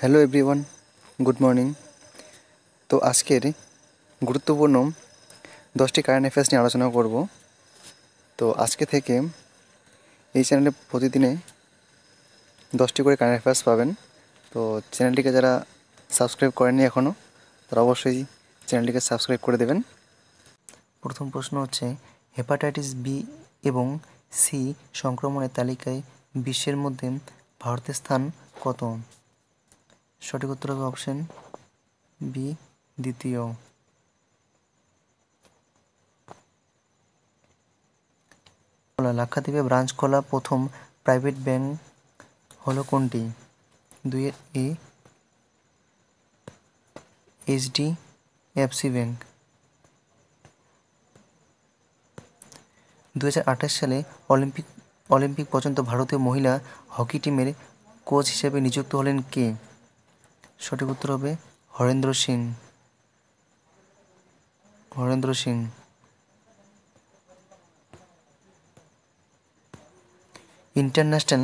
Hello everyone, good morning. তো আজকের গুরুত্বপূর্ণ 10টি কারেন্ট অ্যাফেয়ার্স নিয়ে আলোচনা করব। তো আজকে থেকে এই চ্যানেলে প্রতিদিনে 10টি করে কারেন্ট অ্যাফেয়ার্স পাবেন। তো চ্যানেলটিকে যারা সাবস্ক্রাইব করেননি এখনও, তারা অবশ্যই চ্যানেলটিকে সাবস্ক্রাইব করে দেবেন। প্রথম প্রশ্ন হচ্ছে, হেপাটাইটিস বি এবং সি সংক্রমণের তালিকায় বিশ্বের মধ্যে ভারতের স্থান কত? সঠিক উত্তর হবে অপশন বি, দ্বিতীয়। লাক্ষাদ্বীপে ব্রাঞ্চ খোলা প্রথম প্রাইভেট ব্যাংক হলো কোনটি? 2 এ এইচডিএফসি ব্যাংক। 2028 সালে অলিম্পিক পর্যন্ত ভারতীয় মহিলা হকি টিমের কোচ হিসেবে নিযুক্ত হলেন কে? সঠিক উত্তর হবে Harendra Singh. International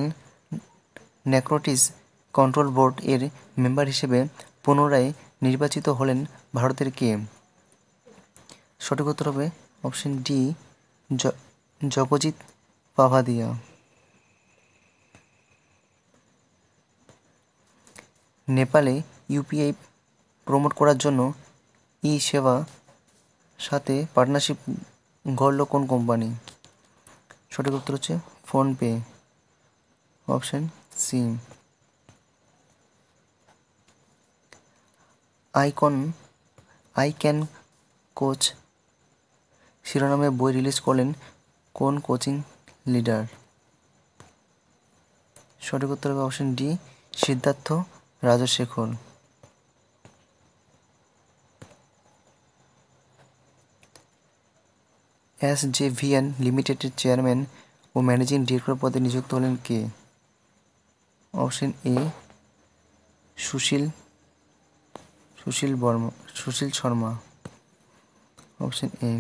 narcotics control board এর মেম্বার হিসেবে পুনরায় নির্বাচিত হলেন ভারতের কে? সঠিক উত্তর হবে অপশন ডি, জগজিৎ পাভাদিয়া। নেপালে ইউপিআই প্রমোট করার জন্য ই সেবা সাথে পার্টনারশিপ গড়ল কোন কোম্পানি? সঠিক উত্তর হচ্ছে PhonePe, option C. I can coach শিরোনামে বই রিলিজ করলেন কোন কোচিং লিডার? সঠিক উত্তর হবে option D, Siddharth Rajasekhar. SJVN লিমিটেডের চেয়ারম্যান ও ম্যানেজিং ডিরেক্টর পদে নিযুক্ত হলেন কে? Option A, Sushil Sharma, option A.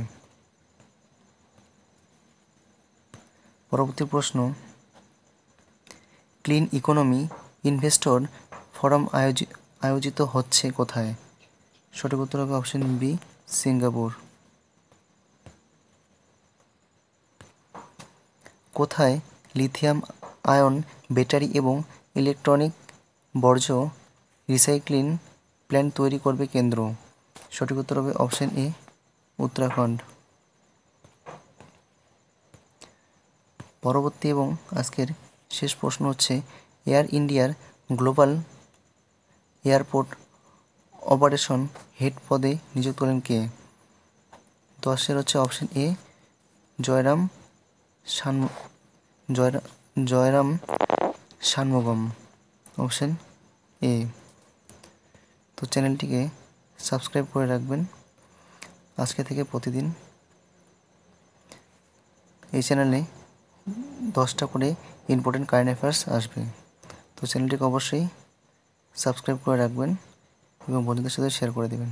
পরবর্তী প্রশ্ন, ক্লিন ইকোনমি ইনভেস্টর ফোরাম আয়োজিত হচ্ছে কোথায়? সঠিক উত্তর হবে অপশন বি, সিঙ্গাপুর। কোথায় লিথিয়াম আয়ন ব্যাটারি এবং ইলেকট্রনিক বর্জ্য রিসাইক্লিং প্ল্যান্ট তৈরি করবে কেন্দ্র? সঠিক উত্তর হবে অপশন এ, উত্তরাখণ্ড। পরবর্তী এবং আজকের শেষ প্রশ্ন হচ্ছে, এয়ার ইন্ডিয়ার গ্লোবাল এয়ারপোর্ট অপারেশন হেড পদে নিযুক্ত হলেন কে? 10 হচ্ছে option A, Jayaram Shanmugam, option A. তো চ্যানেলটিকে সাবস্ক্রাইব করে রাখবেন। আজকে থেকে প্রতিদিন এই চ্যানেলে 10টা করে ইম্পর্টেন্ট কারেন্ট অ্যাফেয়ার্স আসবে। তো চ্যানেলটিকে অবশ্যই সাবস্ক্রাইব করে রাখবেন এবং বন্ধুদের সাথে শেয়ার করে দেবেন।